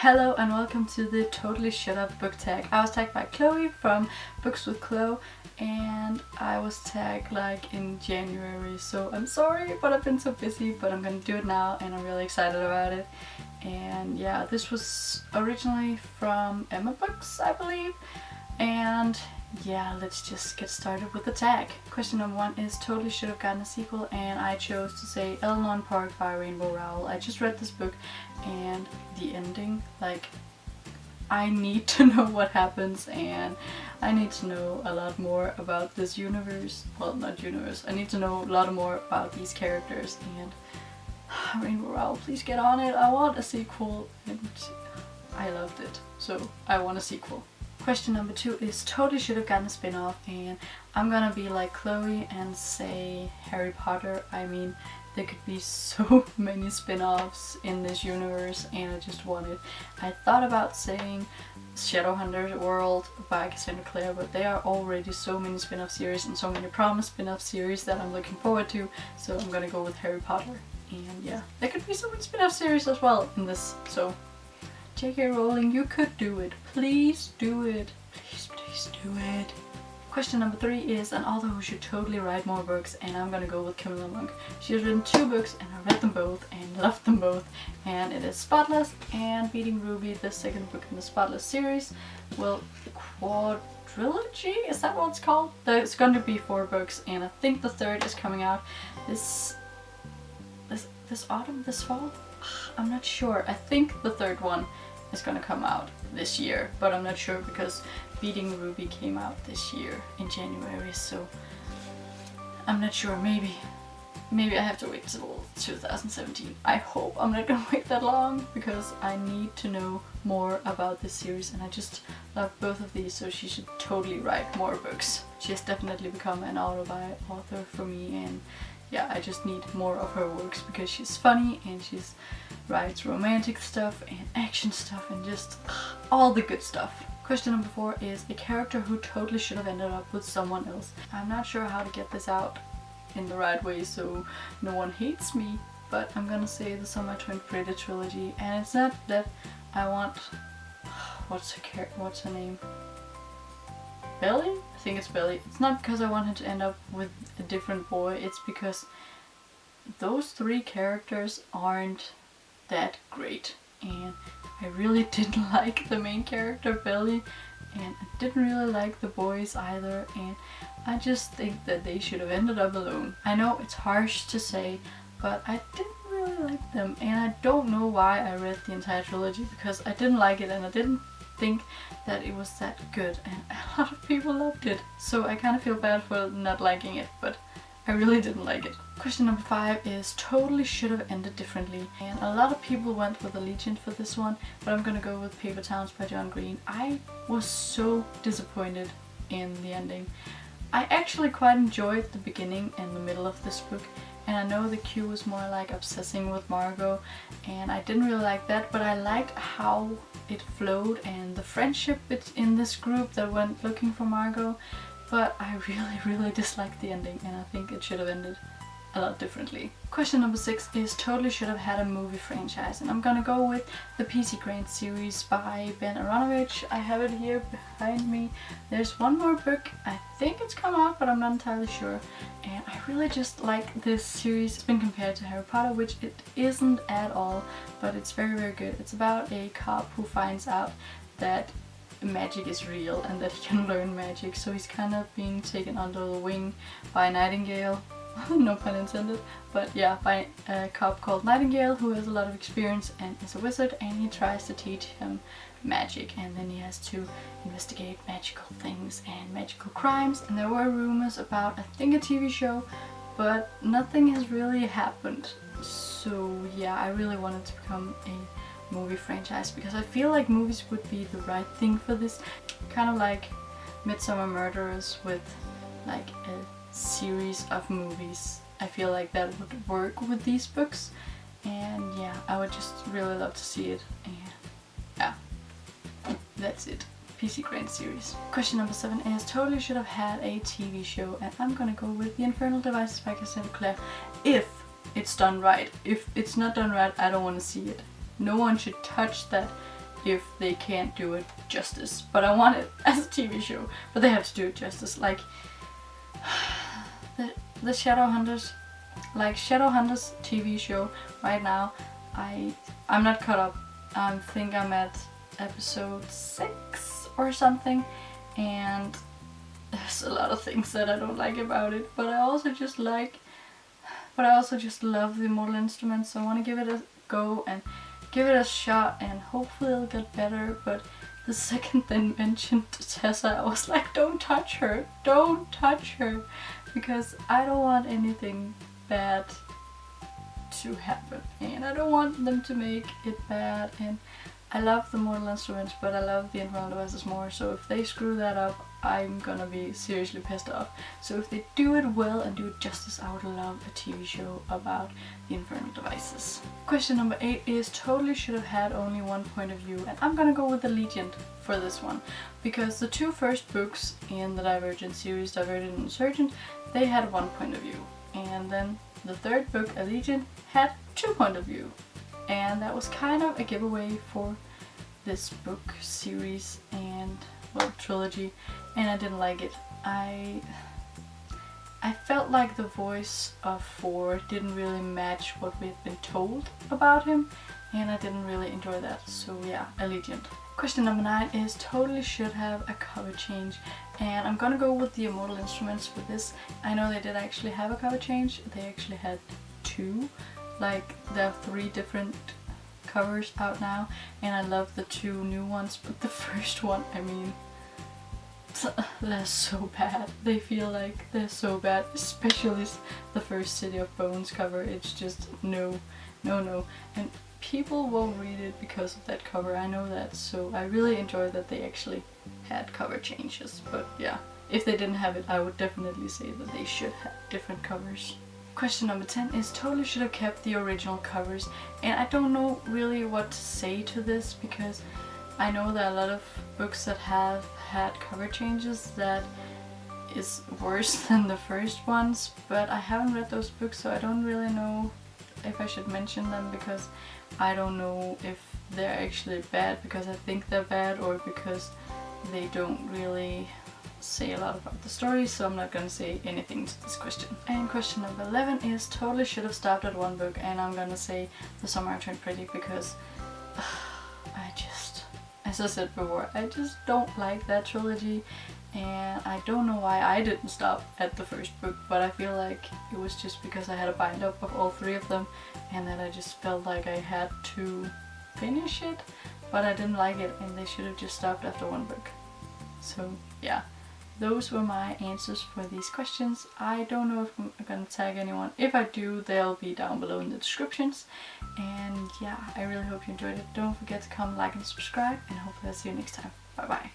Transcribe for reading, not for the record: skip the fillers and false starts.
Hello and welcome to the Totally Shut Up book tag. I was tagged by Chloe from Books with Chloe and I was tagged like in January, so I'm sorry but I've been so busy, but I'm gonna do it now and I'm really excited about it. And yeah, this was originally from Emma Books, I believe, and yeah, let's just get started with the tag. Question number 1 is totally should have gotten a sequel, and I chose to say Eleanor and Park by Rainbow Rowell. I just read this book and the ending, like, I need to know what happens and I need to know a lot more about this universe. Well, not universe. I need to know a lot more about these characters, and Rainbow Rowell, please get on it. I want a sequel and I loved it, so I want a sequel. Question number 2 is totally should have gotten a spin-off, and I'm gonna be like Chloe and say Harry Potter. I mean, there could be so many spin-offs in this universe and I just want it. I thought about saying Shadowhunter World by Cassandra Clare, but there are already so many spin-off series and so many promised spin-off series that I'm looking forward to, so I'm gonna go with Harry Potter. And yeah, there could be so many spin-off series as well in this, so J.K. Rowling, you could do it. Please do it. Please do it. Question number 3 is an author who should totally write more books, and I'm gonna go with Camilla Monk. She has written 2 books and I read them both and loved them both, and it is Spotless and Beating Ruby, the second book in the Spotless series. Well, quadrilogy? Is that what it's called? There's going to be 4 books and I think the third is coming out this autumn, this fall? I'm not sure. I think the third one is gonna come out this year, but I'm not sure because Beating Ruby came out this year in January, so I'm not sure. Maybe I have to wait till 2017. I hope I'm not gonna wait that long because I need to know more about this series, and I just love both of these, so she should totally write more books. She has definitely become an author for me, and yeah, I just need more of her works because she's funny and she's writes romantic stuff and action stuff and just all the good stuff. Question number 4 is a character who totally should have ended up with someone else. I'm not sure how to get this out in the right way so no one hates me, but I'm gonna say the Summer Twin Pretty trilogy, and it's not that I want... what's her name? Belly? I think it's Belly. It's not because I want him to end up with a different boy, it's because those 3 characters aren't that great, and I really didn't like the main character Belly, and I didn't really like the boys either, and I just think that they should have ended up alone. I know it's harsh to say, but I didn't really like them, and I don't know why I read the entire trilogy because I didn't like it and I didn't think that it was that good, and a lot of people loved it, so I kind of feel bad for not liking it, but I really didn't like it. Question number 5 is totally should have ended differently, and a lot of people went with Allegiant for this one, but I'm gonna go with Paper Towns by John Green. I was so disappointed in the ending. I actually quite enjoyed the beginning and the middle of this book, and I know the Q was more like obsessing with Margot, and I didn't really like that, but I liked how it flowed and the friendship in this group that went looking for Margot. But I really disliked the ending, and I think it should have ended a lot differently. Question number 6 is totally should have had a movie franchise, and I'm gonna go with the PC Grant series by Ben Aronovich. I have it here behind me. There's one more book, I think it's come out, but I'm not entirely sure. And I really just like this series. It's been compared to Harry Potter, which it isn't at all, but it's very good. It's about a cop who finds out that magic is real and that he can learn magic, so he's kind of being taken under the wing by Nightingale, no pun intended, but yeah, by a cop called Nightingale who has a lot of experience and is a wizard, and he tries to teach him magic, and then he has to investigate magical things and magical crimes, and there were rumors about, I think, a TV show, but nothing has really happened. So yeah, I really wanted to become a movie franchise because I feel like movies would be the right thing for this, kind of like Midsommar Murderers with like a series of movies. I feel like that would work with these books, and yeah, I would just really love to see it, and yeah, that's it. PC Grant series. Question number 7 is totally should have had a TV show, and I'm gonna go with The Infernal Devices by Cassandra Clare if it's done right. If it's not done right, I don't want to see it. No one should touch that if they can't do it justice. But I want it as a TV show, but they have to do it justice. Like the Shadowhunters, like Shadowhunters TV show right now, I'm not caught up. I think I'm at episode 6 or something, and there's a lot of things that I don't like about it, but I also just love the Immortal Instruments, so I want to give it a go and give it a shot, and hopefully it'll get better. But the second they mentioned Tessa, I was like, don't touch her, because I don't want anything bad to happen, and I don't want them to make it bad. And I love the Mortal Instruments, but I love the Infernal Devices more, so if they screw that up, I'm gonna be seriously pissed off. So if they do it well and do it justice, I would love a TV show about the Infernal Devices. Question number 8 is totally should have had only one point of view, and I'm gonna go with Allegiant for this one, because the 2 first books in the Divergent series, Divergent and Insurgent, they had one point of view, and then the 3rd book, Allegiant, had 2 point of view. And that was kind of a giveaway for this book series and, well, trilogy, and I didn't like it. I felt like the voice of Ford didn't really match what we had been told about him, and I didn't really enjoy that, so yeah, Allegiant. Question number 9 is totally should have a cover change, and I'm gonna go with the Immortal Instruments for this. I know they did actually have a cover change, they actually had 2. Like, there are 3 different covers out now, and I love the 2 new ones, but the first one, I mean, they're so bad. They feel like they're so bad, especially the first City of Bones cover. It's just no. And people won't read it because of that cover, I know that, so I really enjoy that they actually had cover changes. But yeah, if they didn't have it, I would definitely say that they should have different covers. Question number 10 is totally should have kept the original covers, and I don't know really what to say to this, because I know there are a lot of books that have had cover changes that is worse than the first ones, but I haven't read those books, so I don't really know if I should mention them, because I don't know if they're actually bad because I think they're bad, or because they don't really say a lot about the story, so I'm not gonna say anything to this question. And question number 11 is totally should have stopped at 1 book, and I'm gonna say The Summer I Turned Pretty, because I just, as I said before, I just don't like that trilogy, and I don't know why I didn't stop at the first book, but I feel like it was just because I had a bind up of all 3 of them, and that I just felt like I had to finish it, but I didn't like it, and they should have just stopped after 1 book. So yeah, those were my answers for these questions. I don't know if I'm gonna tag anyone. If I do, they'll be down below in the descriptions. And yeah, I really hope you enjoyed it. Don't forget to comment, like, and subscribe, and hopefully I'll see you next time. Bye bye.